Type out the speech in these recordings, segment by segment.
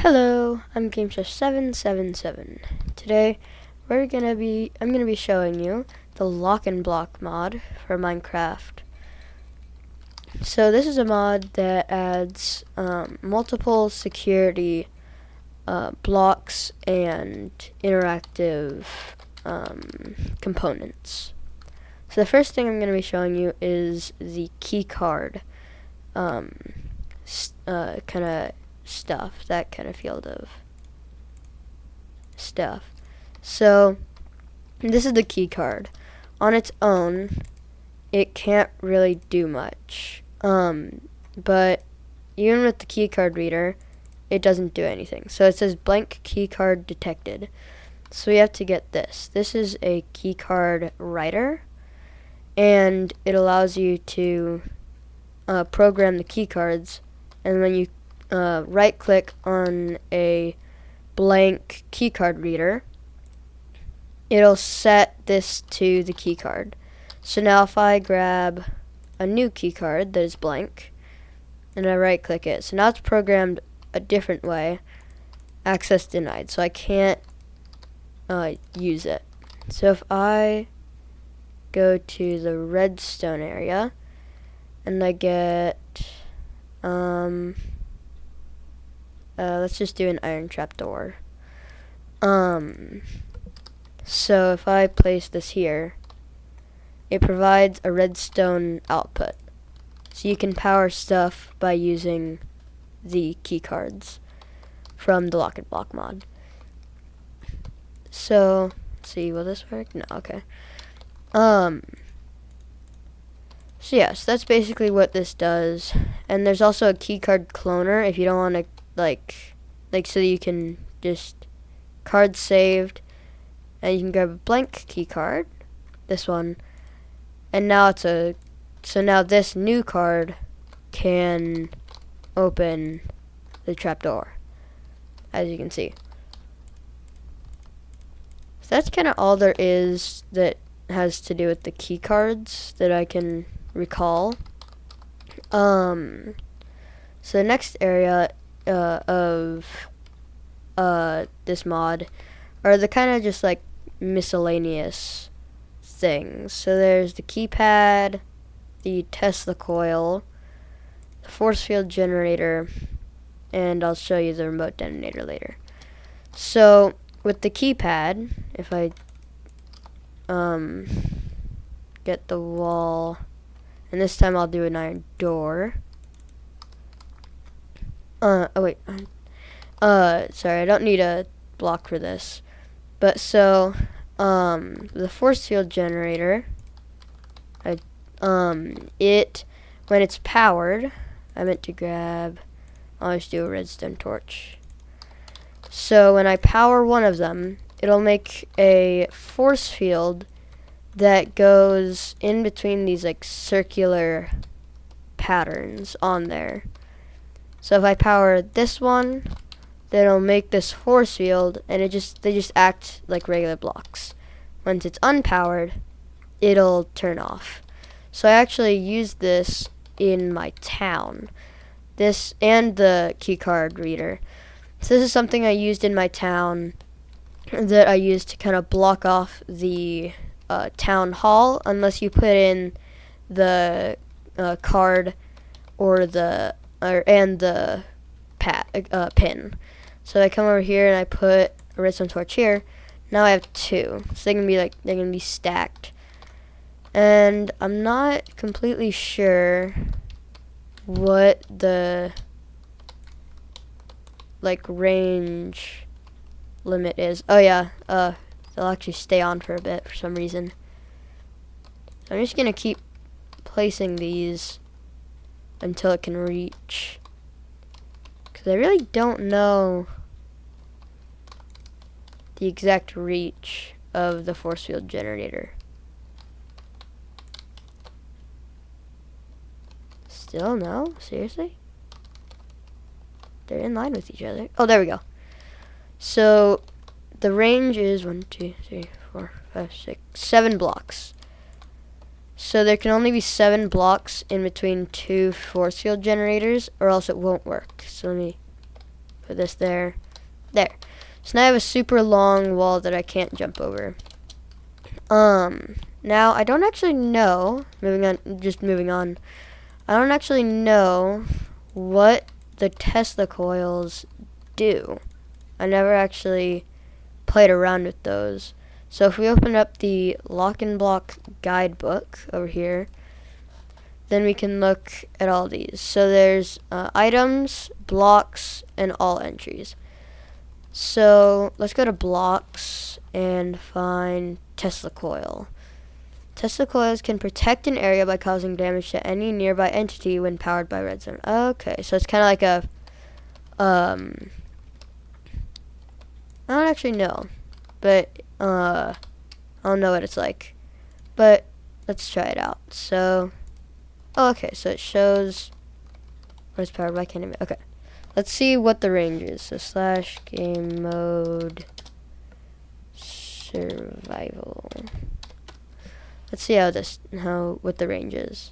Hello, I'm GameChef777. Today I'm gonna be showing you the Lock and Block mod for Minecraft. So this is a mod that adds multiple security blocks and interactive components. So the first thing I'm gonna be showing you is the key card kind of stuff, that kind of field of stuff. So this is the key card. On its own, it can't really do much. But even with the key card reader, it doesn't do anything. So it says blank key card detected. So we have to get this. This is a key card writer, and it allows you to program the key cards, and when you right click on a blank keycard reader, it'll set this to the keycard. So now if I grab a new keycard that is blank and I right click it, so now it's programmed a different way, access denied, so I can't use it. So if I go to the redstone area and I get let's just do an iron trapdoor. So if I place this here, it provides a redstone output. So you can power stuff by using the key cards from the Lock and Block mod. So, let's see, will this work? No, okay. So yes, that's basically what this does. And there's also a keycard cloner if you don't want to like so you can just card saved, and you can grab a blank key card, this one, and now now this new card can open the trapdoor, as you can see. So that's kind of all there is that has to do with the key cards that I can recall. So the next area of this mod are the kind of just like miscellaneous things. So there's the keypad, the Tesla coil, the force field generator, and I'll show you the remote detonator later. So with the keypad, if I get the wall, and this time I'll do an iron door. Sorry, I don't need a block for this. But so, the force field generator, when it's powered, I meant to grab, I'll just do a redstone torch. So when I power one of them, it'll make a force field that goes in between these like circular patterns on there. So if I power this one, then it'll make this force field, and they just act like regular blocks. Once it's unpowered, it'll turn off. So I actually used this in my town. This and the keycard reader. So this is something I used in my town that I used to kind of block off the town hall unless you put in the card or the pin. So I come over here and I put a redstone torch here. Now I have two, so they're gonna be stacked. And I'm not completely sure what the range limit is. Oh yeah, they'll actually stay on for a bit for some reason. So I'm just gonna keep placing these until it can reach, because I really don't know the exact reach of the force field generator. Still no? Seriously? They're in line with each other. Oh, there we go. So the range is 1, 2, 3, 4, 5, 6, 7 blocks. So there can only be 7 blocks in between two force field generators, or else it won't work. So let me Put this there. There. So now I have a super long wall that I can't jump over. Now I don't actually know, moving on. I don't actually know what the Tesla coils do. I never actually played around with those. So if we open up the Lock and Block guidebook over here, then we can look at all these. So there's items, blocks, and all entries. So let's go to blocks and find Tesla coil. Tesla coils can protect an area by causing damage to any nearby entity when powered by redstone. Okay, so it's kind of like a, I don't actually know, but I don't know what it's like, but let's try it out. So, okay, so it shows what is powered by. Okay, let's see what the range is. So slash game mode survival. Let's see what the range is.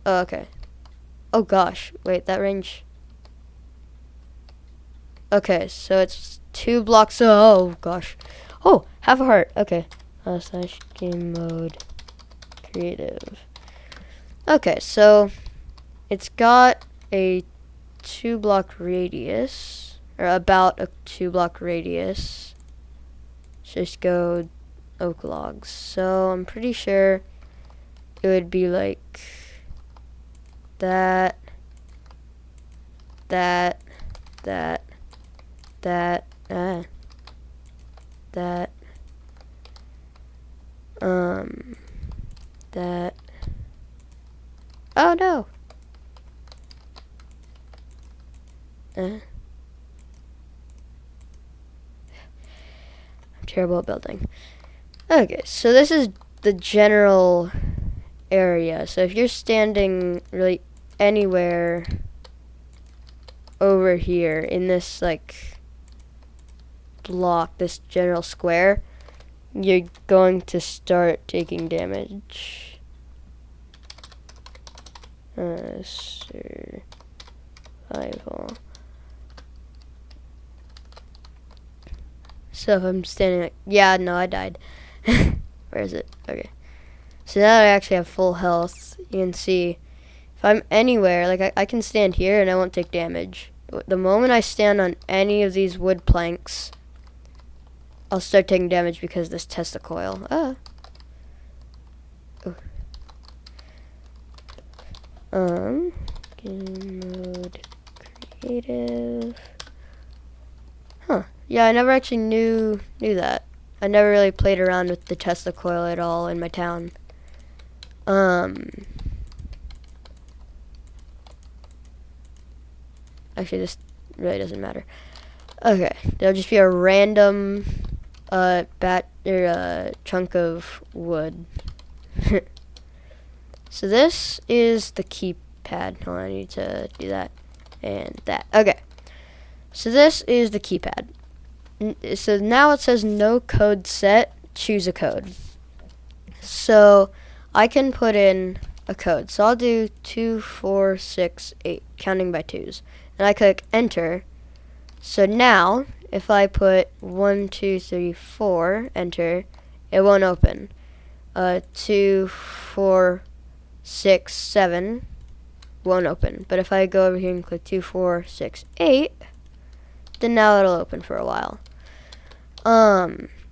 Oh, okay. Oh gosh, wait, that range. Okay, so it's 2 blocks. Oh gosh. Oh, half a heart. Okay. Slash game mode creative. Okay, so it's got a 2-block radius, or about a 2-block radius. Just go oak logs. So I'm pretty sure it would be like that, that, that, that, that, that, oh no, I'm terrible at building. Okay, so this is the general area. So if you're standing really anywhere over here in this like block, this general square, you're going to start taking damage. Survival. So if I'm standing like, yeah, no, I died. Where is it? Okay. So now that I actually have full health, you can see if I'm anywhere, like I can stand here and I won't take damage. The moment I stand on any of these wood planks, I'll start taking damage because of this Tesla coil. Game mode creative. Huh. Yeah, I never actually knew that. I never really played around with the Tesla coil at all in my town. Actually, this really doesn't matter. Okay, there'll just be a random chunk of wood. So this is the keypad. Hold on, I need to do that and that. Okay. So this is the keypad. So now it says no code set, choose a code. So I can put in a code. So I'll do 2, 4, 6, 8, counting by twos. And I click enter. So now if I put 1, 2, 3, 4, enter, it won't open. 2, 4, 6, 7 won't open. But if I go over here and click 2, 4, 6, 8, then now it'll open for a while.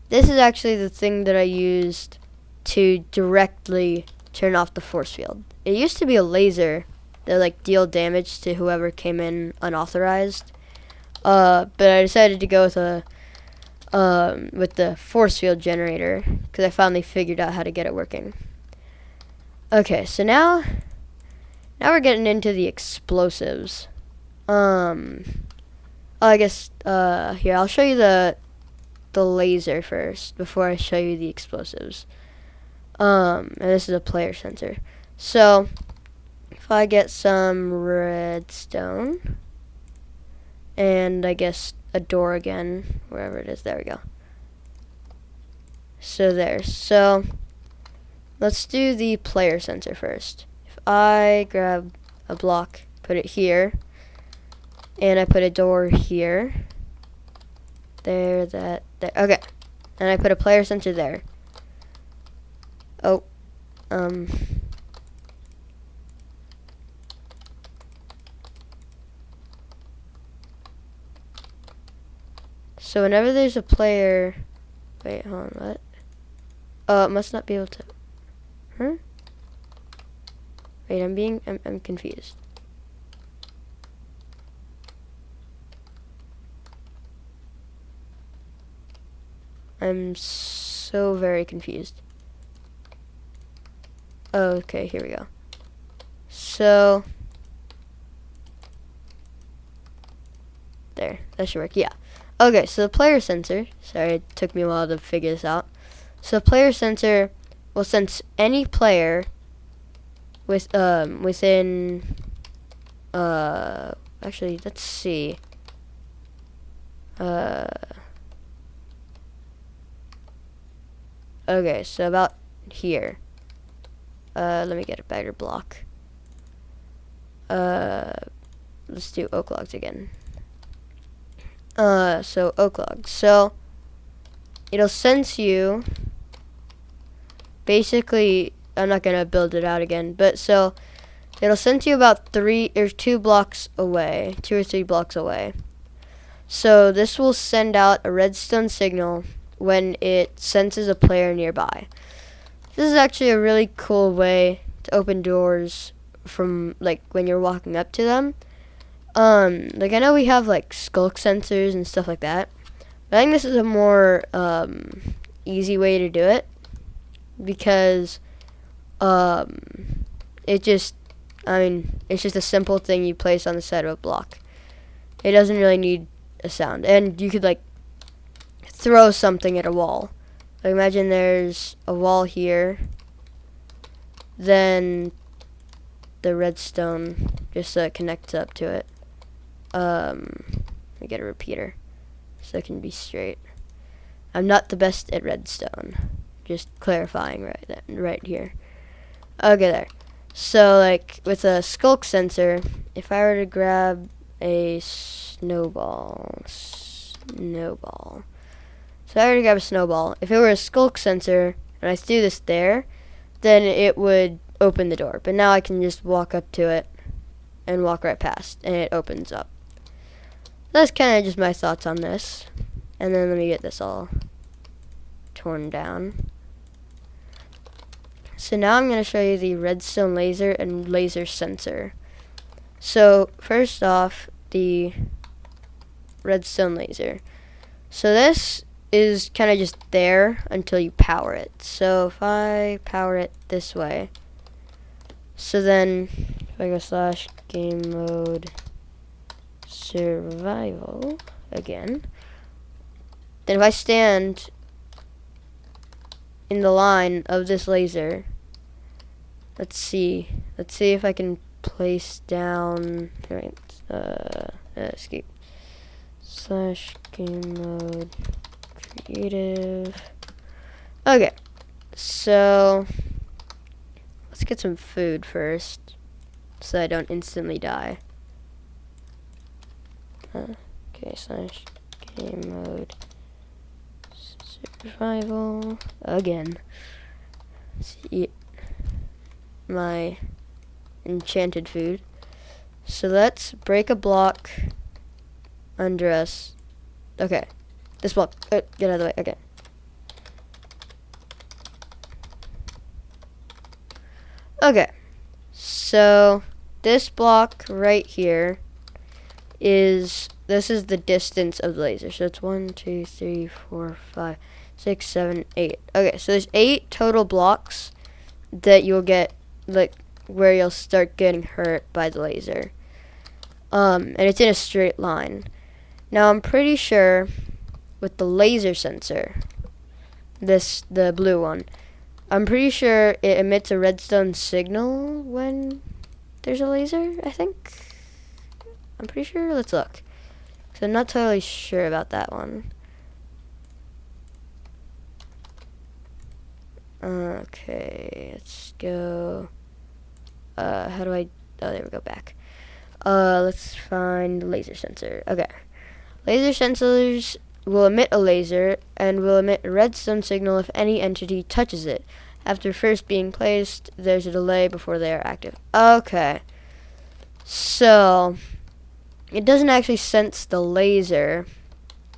This is actually the thing that I used to directly turn off the force field. It used to be a laser that like deal damage to whoever came in unauthorized. But I decided to go with the force field generator because I finally figured out how to get it working. Okay, so now we're getting into the explosives. I guess here I'll show you the laser first before I show you the explosives. And this is a player sensor. So if I get some redstone and I guess a door again, wherever it is, there we go. So there. So let's do the player sensor first. If I grab a block, put it here, and I put a door here. There. Okay. And I put a player sensor there. Oh. So whenever there's a player... Wait, hold on, what? Oh, it must not be able to... Huh? Wait, I'm confused. I'm so very confused. Oh, okay, here we go. So... There, that should work, yeah. Okay, so the player sensor... Sorry, it took me a while to figure this out. So player sensor will sense any player with within actually let's see. Okay, so about here. Let me get a better block. Let's do oak logs again. So oak logs. So it'll sense you. Basically, I'm not gonna build it out again, but so it'll sense you about 2 blocks away, 2 or 3 blocks away. So this will send out a redstone signal when it senses a player nearby. This is actually a really cool way to open doors from like when you're walking up to them. Like I know we have like skulk sensors and stuff like that, but I think this is a more easy way to do it because it's just a simple thing you place on the side of a block. It doesn't really need a sound, and you could like throw something at a wall. Like imagine there's a wall here, then the redstone just connects up to it. Let me get a repeater so it can be straight. I'm not the best at redstone. Just clarifying right here. Okay, there. So like with a skulk sensor, if I were to grab a snowball. So I were to grab a snowball. If it were a skulk sensor and I threw this there, then it would open the door. But now I can just walk up to it and walk right past, and it opens up. That's kind of just my thoughts on this. And then let me get this all torn down. So now I'm going to show you the redstone laser and laser sensor. So first off, the redstone laser. So this is kind of just there until you power it. So if I power it this way, so then if I go / game mode survival again, then if I stand in the line of this laser, let's see if I can place down, right, escape / game mode creative. Okay, so let's get some food first so I don't instantly die. Okay, / game mode survival again. See my enchanted food. So let's break a block under us. Okay, this block. Get out of the way. Okay. Okay. So this block right here is the distance of the laser. So it's 1, 2, 3, 4, 5, 6, 7, 8. Okay, so there's 8 total blocks that you'll get, like, where you'll start getting hurt by the laser. And it's in a straight line. Now I'm pretty sure with the laser sensor, the blue one, I'm pretty sure it emits a redstone signal when there's a laser, I think. I'm pretty sure. Let's look. So I'm not totally sure about that one. Okay, let's go. How do I... Oh, there we go, back. Let's find laser sensor. Okay. Laser sensors will emit a laser and will emit a redstone signal if any entity touches it. After first being placed, there's a delay before they are active. Okay. So, it doesn't actually sense the laser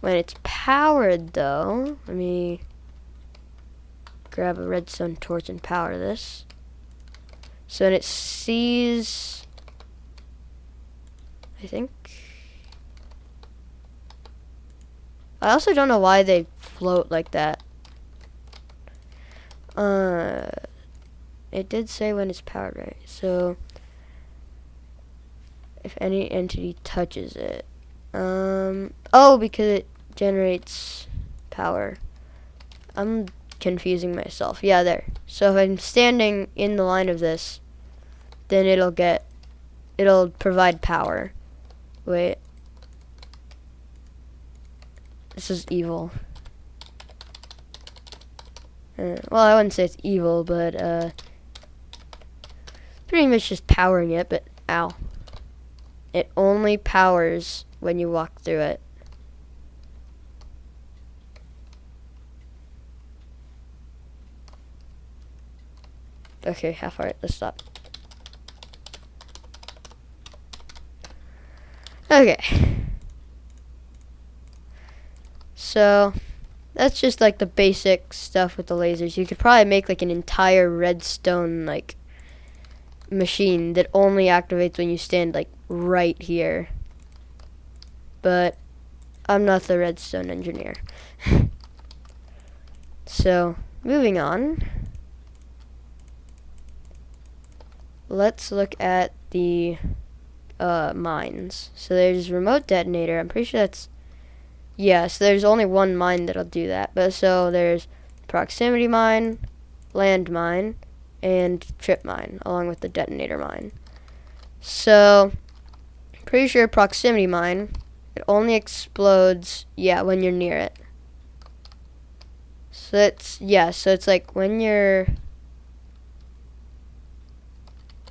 when it's powered, though. Let me grab a redstone torch and power this. So when it sees, I think, I also don't know why they float like that. It did say when it's powered, right? So if any entity touches it, oh, because it generates power. I'm confusing myself. Yeah, there. So if I'm standing in the line of this, then it'll provide power. Wait. This is evil. Well, I wouldn't say it's evil, but pretty much just powering it, but ow. It only powers when you walk through it. Okay, half heart, let's stop. Okay. So, that's just like the basic stuff with the lasers. You could probably make like an entire redstone like machine that only activates when you stand like right here. But I'm not the redstone engineer. So, moving on. Let's look at the mines. So there's remote detonator. I'm pretty sure that's, yes, there's only one mine that'll do that. But so there's proximity mine, land mine, and trip mine, along with the detonator mine. So, pretty sure proximity mine, it only explodes, yeah, when you're near it. So it's, yeah, so it's like when you're,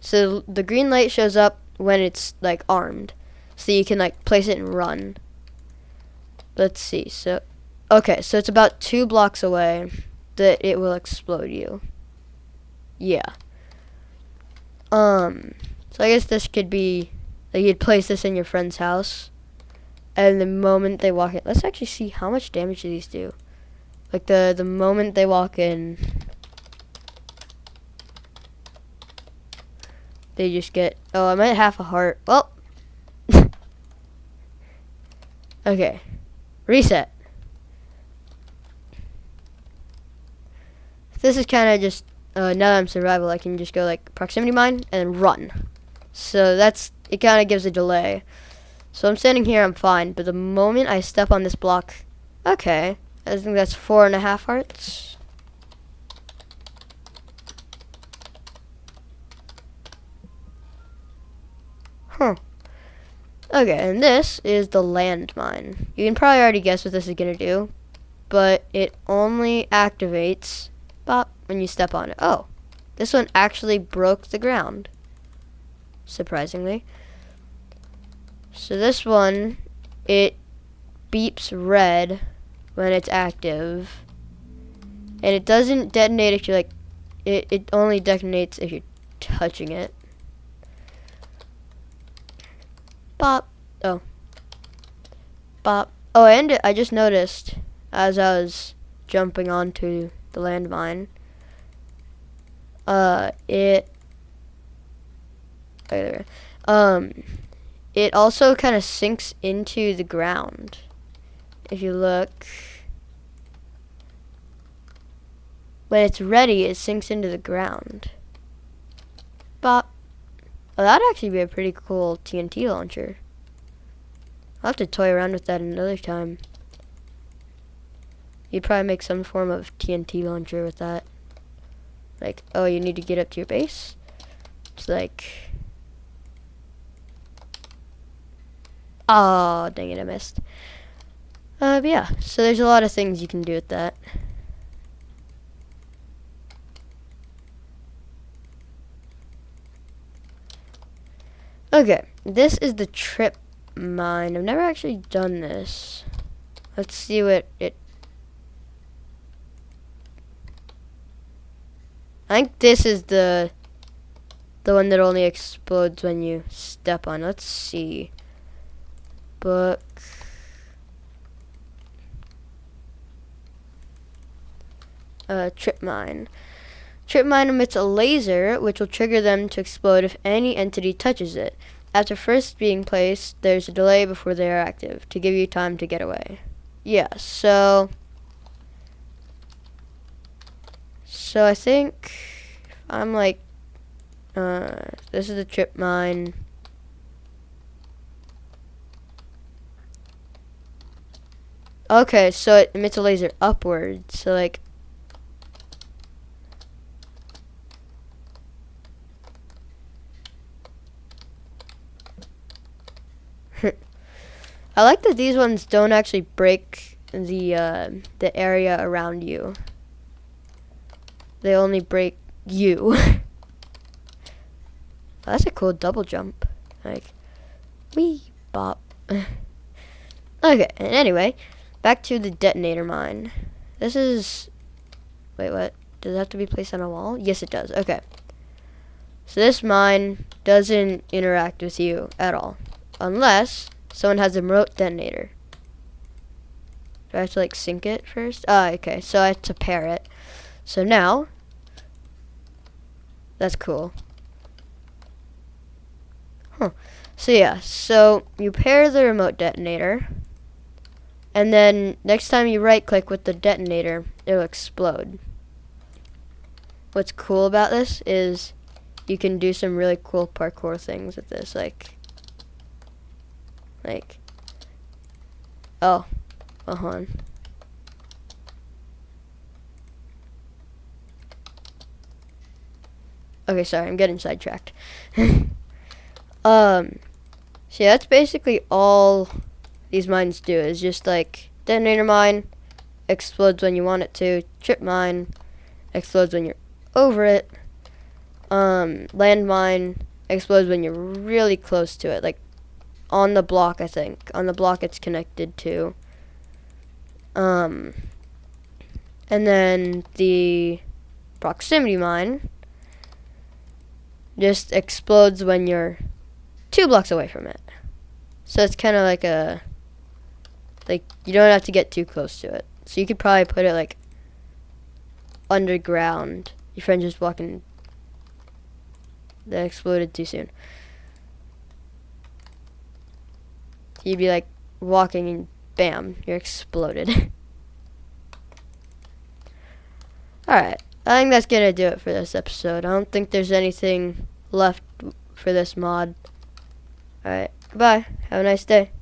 so the green light shows up when it's like armed. So you can like place it and run. Let's see, so, okay, so it's about 2 blocks away that it will explode you. Yeah. So I guess this could be, like you'd place this in your friend's house, and the moment they walk in, let's actually see how much damage do these do. Like the moment they walk in, they just get, oh, I'm at half a heart. Well, okay, reset. This is kind of just, now that I'm survival, I can just go like proximity mine and then run. So that's, it kind of gives a delay. So I'm standing here, I'm fine, but the moment I step on this block, okay, I think that's 4.5 hearts. Huh. Okay, and this is the landmine. You can probably already guess what this is going to do, but it only activates, bop, when you step on it. Oh, this one actually broke the ground, surprisingly. So this one, it beeps red when it's active, and it doesn't detonate if you're like, it only detonates if you're touching it. Bop. Oh. Bop. Oh, and I just noticed as I was jumping onto the landmine, it also kind of sinks into the ground. If you look, when it's ready, it sinks into the ground. Bop. Oh, that'd actually be a pretty cool TNT launcher. I'll have to toy around with that another time. You'd probably make some form of TNT launcher with that. Like, oh, you need to get up to your base? It's like, oh, dang it, I missed. But yeah, so there's a lot of things you can do with that. Okay, this is the trip mine. I've never actually done this. Let's see what it... I think this is the one that only explodes when you step on. Let's see. Book. Trip mine. Trip mine emits a laser, which will trigger them to explode if any entity touches it. After first being placed, there's a delay before they are active, to give you time to get away. Yeah, so I think I'm like, this is the trip mine. Okay, so it emits a laser upward, so like, I like that these ones don't actually break the area around you. They only break you. That's a cool double jump. Like, wee bop. Okay, and anyway, back to the detonator mine. This is... Wait, what? Does it have to be placed on a wall? Yes, it does. Okay. So this mine doesn't interact with you at all. Unless someone has a remote detonator. Do I have to, like, sink it first? Ah, okay. So I have to pair it. So now... That's cool. Huh. So yeah, so you pair the remote detonator, and then next time you right click with the detonator, it'll explode. What's cool about this is you can do some really cool parkour things with this, like oh, hold on. Okay, sorry, I'm getting sidetracked. So yeah, that's basically all these mines do, is just like detonator mine, explodes when you want it to, trip mine, explodes when you're over it, landmine, explodes when you're really close to it, like on the block, I think. On the block it's connected to. And then the proximity mine just explodes when you're 2 blocks away from it. So it's kind of like a, like, you don't have to get too close to it. So you could probably put it like underground. Your friend just walking, that exploded too soon. You'd be like walking and bam, you're exploded. Alright, I think that's gonna do it for this episode. I don't think there's anything left for this mod. Alright, goodbye. Have a nice day.